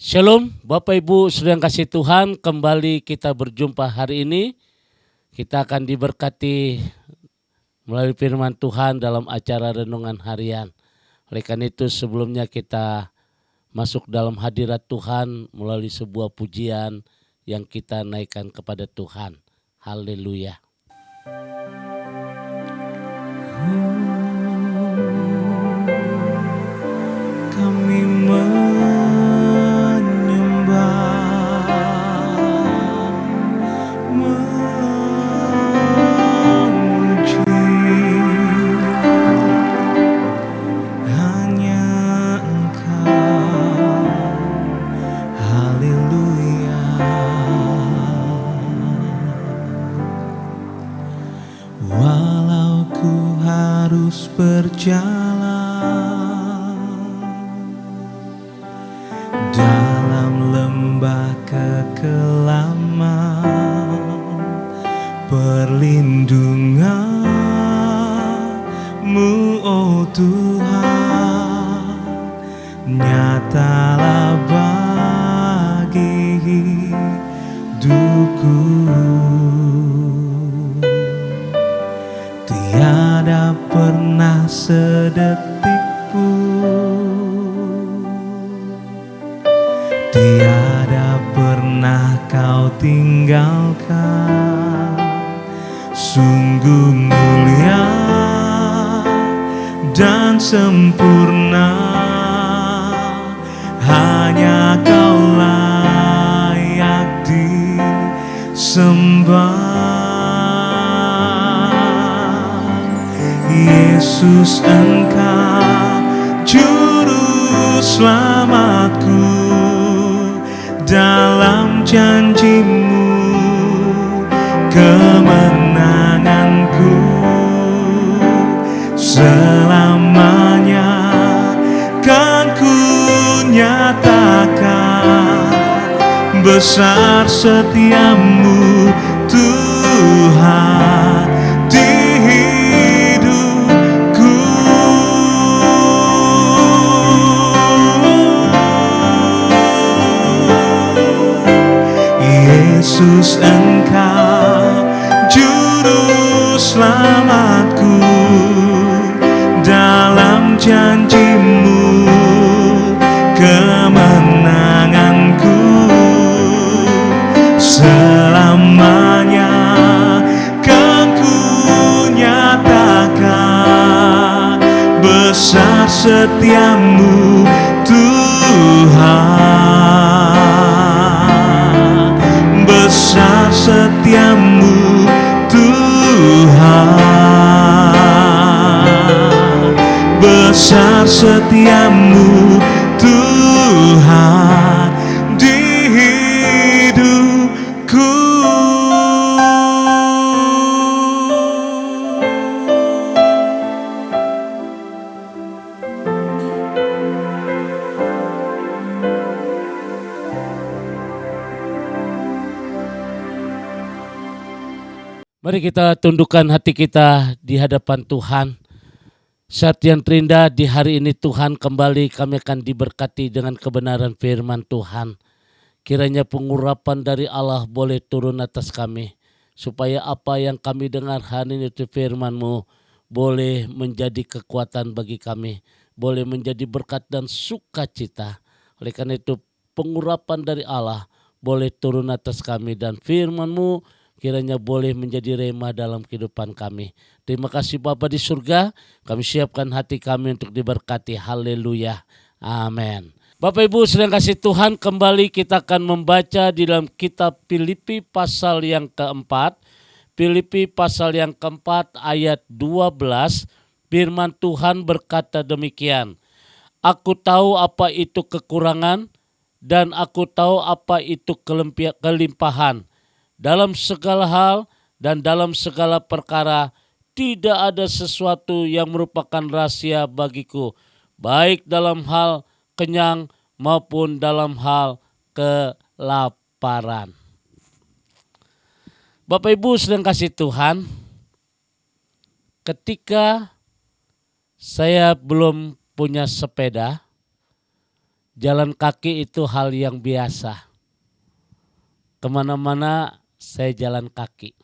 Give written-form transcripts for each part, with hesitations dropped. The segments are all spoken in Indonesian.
Shalom Bapak Ibu Saudara yang kasih Tuhan, kembali kita berjumpa hari ini. Kita akan diberkati melalui firman Tuhan dalam acara renungan harian. Oleh karena itu sebelumnya kita masuk dalam hadirat Tuhan melalui sebuah pujian yang kita naikkan kepada Tuhan. Haleluya. Kami menyembah, memuji hanya Engkau. Haleluya. Walau ku harus berjalan dalam lembah kekelaman, perlindungan-Mu, oh Tuhan, nyatalah bagi hidupku. Tiada pernah sedetik pun, tiada pernah Kau tinggalkan. Sungguh mulia dan sempurna, hanya Kau layak disembah. Yesus, Engkau juru selamatku, dalam janji-Mu kemenanganku. Selamanya kan ku nyatakan besar setia-Mu Tuhan di hidupku. Yesus, Engkau juru selamatku, dalam janji-Mu kemenanganku. Selamanya kan ku nyatakan besar setia-Mu Tuhan, besar setia-Mu Tuhan, besar setia-Mu Tuhan di hidupku. Mari kita tundukkan hati kita di hadapan Tuhan. Saat yang terindah di hari ini Tuhan, kembali kami akan diberkati dengan kebenaran firman Tuhan. Kiranya pengurapan dari Allah boleh turun atas kami, supaya apa yang kami dengar hari ini itu firman-Mu boleh menjadi kekuatan bagi kami, boleh menjadi berkat dan sukacita. Oleh karena itu pengurapan dari Allah boleh turun atas kami, dan firman-Mu kiranya boleh menjadi rema dalam kehidupan kami. Terima kasih Bapa di surga, kami siapkan hati kami untuk diberkati. Haleluya. Amin. Bapak Ibu sedang kasih Tuhan, kembali kita akan membaca di dalam kitab Filipi pasal yang keempat. Filipi pasal yang keempat ayat 12, firman Tuhan berkata demikian. Aku tahu apa itu kekurangan dan aku tahu apa itu kelimpahan. Dalam segala hal dan dalam segala perkara tidak ada sesuatu yang merupakan rahasia bagiku, baik dalam hal kenyang maupun dalam hal kelaparan. Bapak Ibu sedang kasih Tuhan, ketika saya belum punya sepeda, jalan kaki itu hal yang biasa. Kemana-mana saya jalan kaki.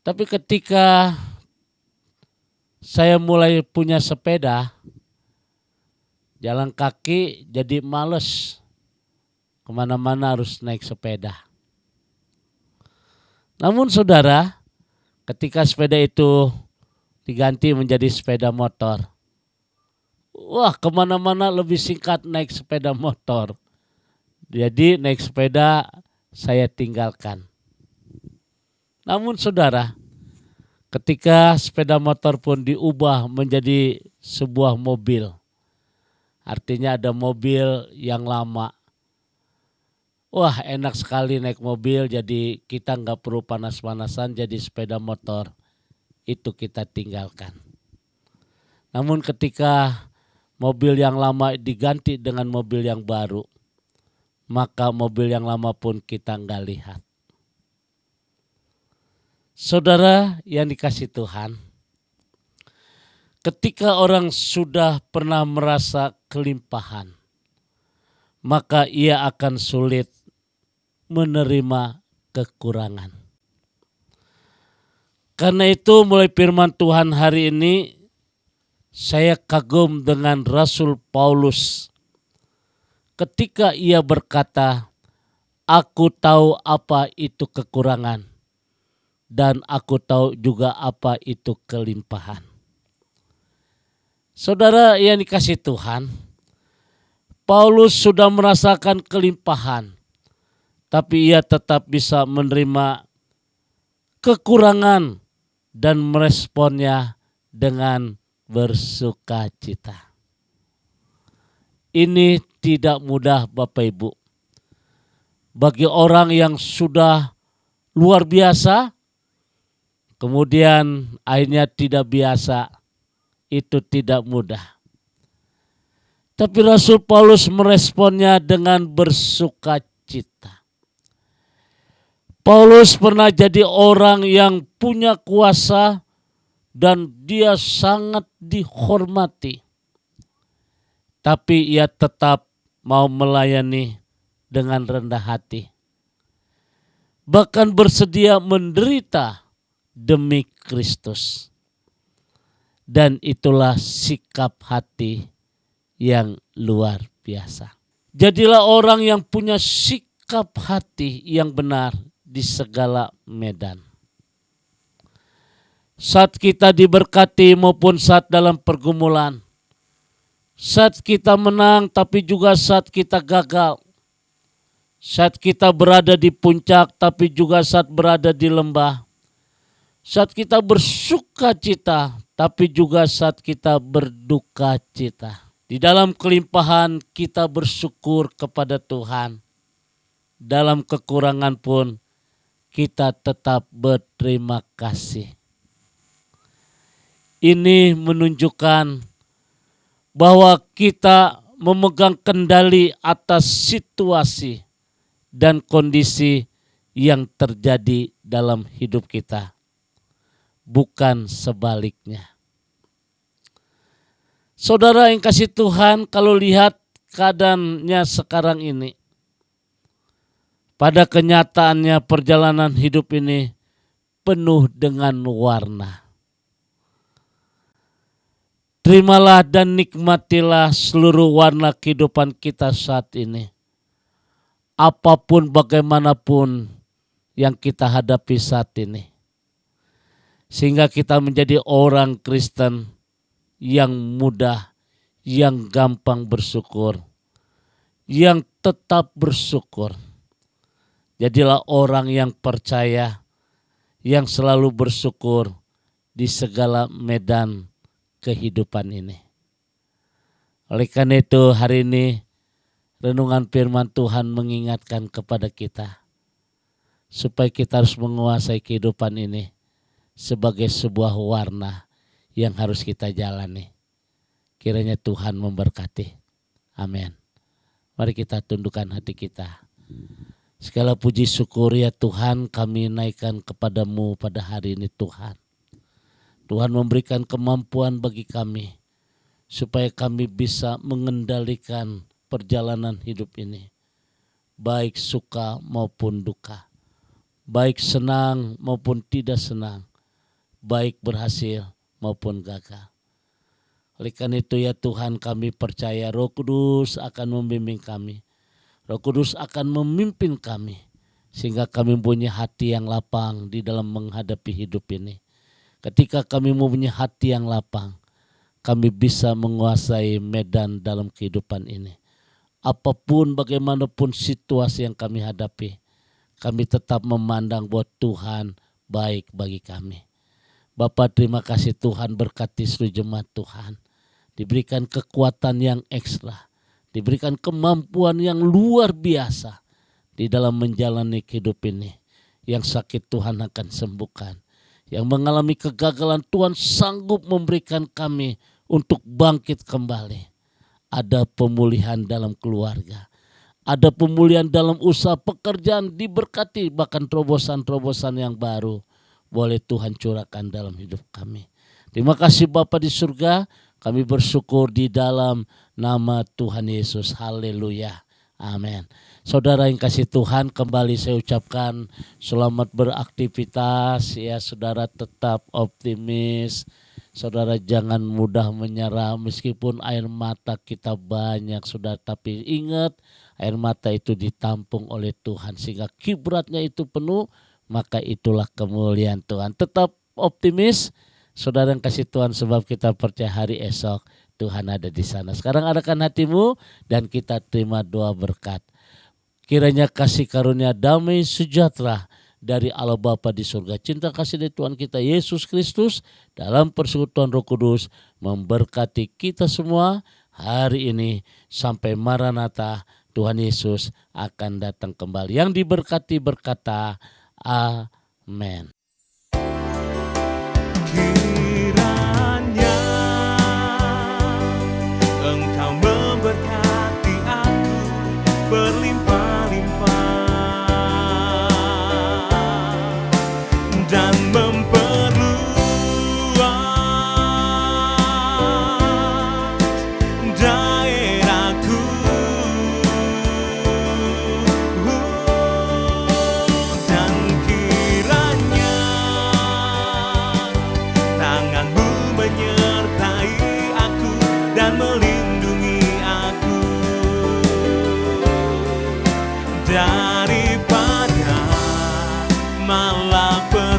Tapi ketika saya mulai punya sepeda, jalan kaki jadi males. Kemana-mana harus naik sepeda. Namun saudara, ketika sepeda itu diganti menjadi sepeda motor, wah, kemana-mana lebih singkat naik sepeda motor. Jadi naik sepeda saya tinggalkan. Namun saudara, ketika sepeda motor pun diubah menjadi sebuah mobil. Artinya ada mobil yang lama. Wah, enak sekali naik mobil, jadi kita nggak perlu panas-panasan, jadi sepeda motor itu kita tinggalkan. Namun ketika mobil yang lama diganti dengan mobil yang baru, maka mobil yang lama pun kita nggak lihat. Saudara yang dikasih Tuhan, ketika orang sudah pernah merasa kelimpahan, maka ia akan sulit menerima kekurangan. Karena itu mulai firman Tuhan hari ini, saya kagum dengan Rasul Paulus ketika ia berkata, aku tahu apa itu kekurangan dan aku tahu juga apa itu kelimpahan. Saudara yang dikasih Tuhan, Paulus sudah merasakan kelimpahan, tapi ia tetap bisa menerima kekurangan dan meresponnya dengan bersukacita. Ini tidak mudah Bapak Ibu. Bagi orang yang sudah luar biasa, kemudian akhirnya tidak biasa, itu tidak mudah. Tapi Rasul Paulus meresponnya dengan bersukacita. Paulus pernah jadi orang yang punya kuasa dan dia sangat dihormati. Tapi ia tetap mau melayani dengan rendah hati. Bahkan bersedia menderita demi Kristus. Dan itulah sikap hati yang luar biasa. Jadilah orang yang punya sikap hati yang benar di segala medan. Saat kita diberkati maupun saat dalam pergumulan. Saat kita menang tapi juga saat kita gagal. Saat kita berada di puncak tapi juga saat berada di lembah. Saat kita bersuka cita tapi juga saat kita berduka cita. Di dalam kelimpahan kita bersyukur kepada Tuhan. Dalam kekurangan pun kita tetap berterima kasih. Ini menunjukkan bahwa kita memegang kendali atas situasi dan kondisi yang terjadi dalam hidup kita. Bukan sebaliknya. Saudara yang kasih Tuhan, kalau lihat keadaannya sekarang ini, pada kenyataannya perjalanan hidup ini penuh dengan warna. Terimalah dan nikmatilah seluruh warna kehidupan kita saat ini. Apapun bagaimanapun yang kita hadapi saat ini. Sehingga kita menjadi orang Kristen yang mudah, yang gampang bersyukur, yang tetap bersyukur. Jadilah orang yang percaya, yang selalu bersyukur di segala medan kehidupan ini. Oleh karena itu hari ini renungan firman Tuhan mengingatkan kepada kita supaya kita harus menguasai kehidupan ini sebagai sebuah warna yang harus kita jalani. Kiranya Tuhan memberkati. Amin. Mari kita tundukkan hati kita. Segala puji syukur ya Tuhan kami naikkan kepadamu pada hari ini Tuhan. Tuhan memberikan kemampuan bagi kami supaya kami bisa mengendalikan perjalanan hidup ini, baik suka maupun duka, baik senang maupun tidak senang, baik berhasil maupun gagal. Oleh karena itu ya Tuhan, kami percaya Roh Kudus akan membimbing kami, Roh Kudus akan memimpin kami, sehingga kami punya hati yang lapang di dalam menghadapi hidup ini. Ketika kami mempunyai hati yang lapang, kami bisa menguasai medan dalam kehidupan ini. Apapun bagaimanapun situasi yang kami hadapi, kami tetap memandang bahwa Tuhan baik bagi kami. Bapa, terima kasih Tuhan, berkati seluruh jemaat Tuhan. Diberikan kekuatan yang ekstra, diberikan kemampuan yang luar biasa di dalam menjalani hidup ini. Yang sakit Tuhan akan sembuhkan. Yang mengalami kegagalan Tuhan sanggup memberikan kami untuk bangkit kembali. Ada pemulihan dalam keluarga, ada pemulihan dalam usaha pekerjaan, diberkati, bahkan terobosan-terobosan yang baru boleh Tuhan curahkan dalam hidup kami. Terima kasih Bapa di surga, kami bersyukur di dalam nama Tuhan Yesus. Haleluya. Amin. Saudara yang kasih Tuhan, kembali saya ucapkan selamat beraktivitas ya. Saudara tetap optimis. Saudara jangan mudah menyerah meskipun air mata kita banyak, saudara. Tapi ingat, air mata itu ditampung oleh Tuhan sehingga kibratnya itu penuh, maka itulah kemuliaan Tuhan. Tetap optimis, saudara yang kasih Tuhan, sebab kita percaya hari esok Tuhan ada di sana. Sekarang arahkan hatimu dan kita terima doa berkat. Kiranya kasih karunia damai sejahtera dari Allah Bapa di surga, cinta kasih dari Tuhan kita Yesus Kristus dalam persekutuan Roh Kudus memberkati kita semua hari ini sampai Maranatha, Tuhan Yesus akan datang kembali. Yang diberkati berkata amin. Kiranya Engkau memberkati aku berlimpah-limpah dan memperluas daerahku, dan kiranya tanganmu menyertai aku dan melindungi aku daripada malapetaka.